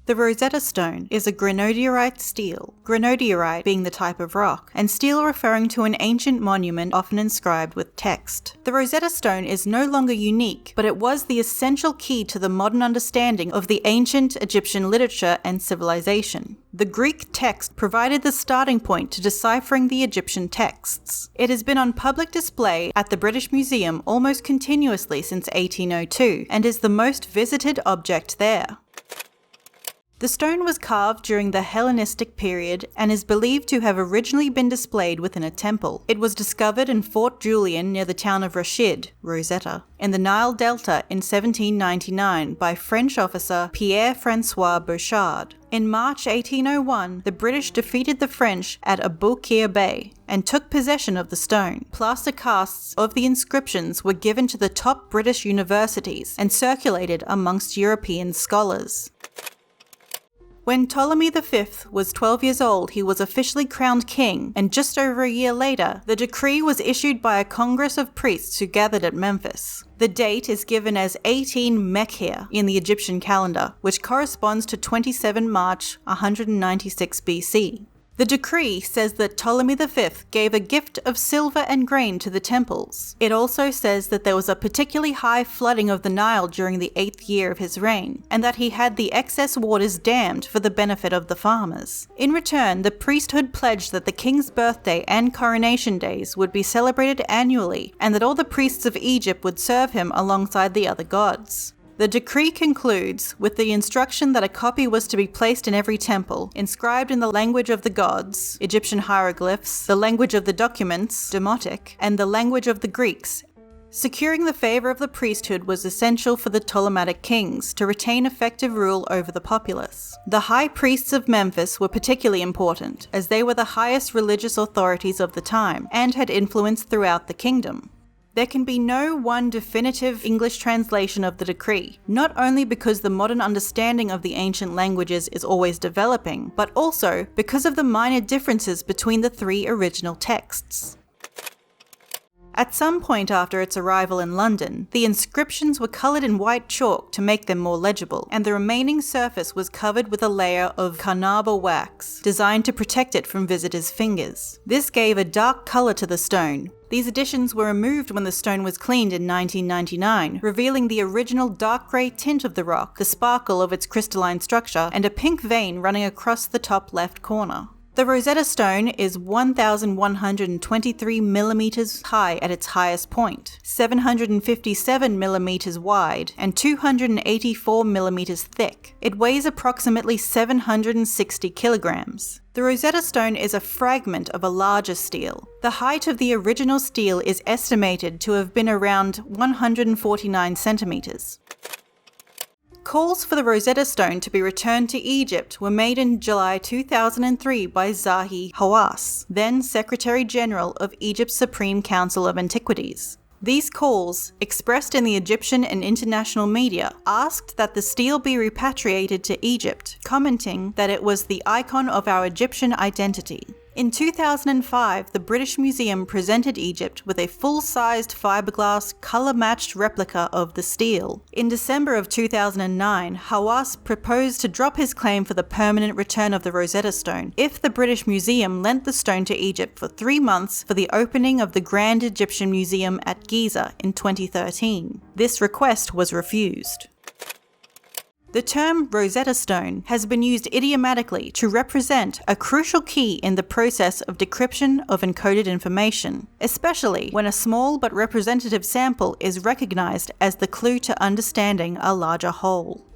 The Rosetta Stone is a granodiorite stele, granodiorite being the type of rock, and stele referring to an ancient monument often inscribed with text. The Rosetta Stone is no longer unique, but it was the essential key to the modern understanding of the ancient Egyptian literature and civilization. The Greek text provided the starting point to deciphering the Egyptian texts. It has been on public display at the British Museum almost continuously since 1802 and is the most visited object there. The stone was carved during the Hellenistic period and is believed to have originally been displayed within a temple. It was discovered in Fort Julian near the town of Rashid, Rosetta, in the Nile Delta in 1799 by French officer Pierre-François Bouchard. In March 1801, the British defeated the French at Aboukir Bay and took possession of the stone. Plaster casts of the inscriptions were given to the top British universities and circulated amongst European scholars. When Ptolemy V was 12 years old, he was officially crowned king, and just over a year later, the decree was issued by a congress of priests who gathered at Memphis. The date is given as 18 Mekhir in the Egyptian calendar, which corresponds to 27 March 196 BC. The decree says that Ptolemy V gave a gift of silver and grain to the temples. It also says that there was a particularly high flooding of the Nile during the 8th year of his reign, and that he had the excess waters dammed for the benefit of the farmers. In return, the priesthood pledged that the king's birthday and coronation days would be celebrated annually, and that all the priests of Egypt would serve him alongside the other gods. The decree concludes with the instruction that a copy was to be placed in every temple, inscribed in the language of the gods, Egyptian hieroglyphs, the language of the documents, Idiomatic, and the language of the Greeks. Securing the favor of the priesthood was essential for the Ptolemaic kings to retain effective rule over the populace. The high priests of Memphis were particularly important, as they were the highest religious authorities of the time and had influence throughout the kingdom. There can be no one definitive English translation of the decree, not only because the modern understanding of the ancient languages is always developing, but also because of the minor differences between the three original texts. At some point after its arrival in London, the inscriptions were coloured in white chalk to make them more legible, and the remaining surface was covered with a layer of carnauba wax, designed to protect it from visitors' fingers. This gave a dark colour to the stone. These additions were removed when the stone was cleaned in 1999, revealing the original dark grey tint of the rock, the sparkle of its crystalline structure, and a pink vein running across the top left corner. The Rosetta Stone is 1,123 millimeters high at its highest point, 757 millimeters wide, and 284 millimeters thick. It weighs approximately 760 kilograms. The Rosetta Stone is a fragment of a larger stele. The height of the original stele is estimated to have been around 149 centimeters. Calls for the Rosetta Stone to be returned to Egypt were made in July 2003 by Zahi Hawass, then Secretary General of Egypt's Supreme Council of Antiquities. These calls, expressed in the Egyptian and international media, asked that the stele be repatriated to Egypt, commenting that it was the icon of our Egyptian identity. In 2005, the British Museum presented Egypt with a full-sized fiberglass, colour-matched replica of the stele. In December of 2009, Hawass proposed to drop his claim for the permanent return of the Rosetta Stone if the British Museum lent the stone to Egypt for 3 months for the opening of the Grand Egyptian Museum at Giza in 2013. This request was refused. The term Rosetta Stone has been used idiomatically to represent a crucial key in the process of decryption of encoded information, especially when a small but representative sample is recognized as the clue to understanding a larger whole.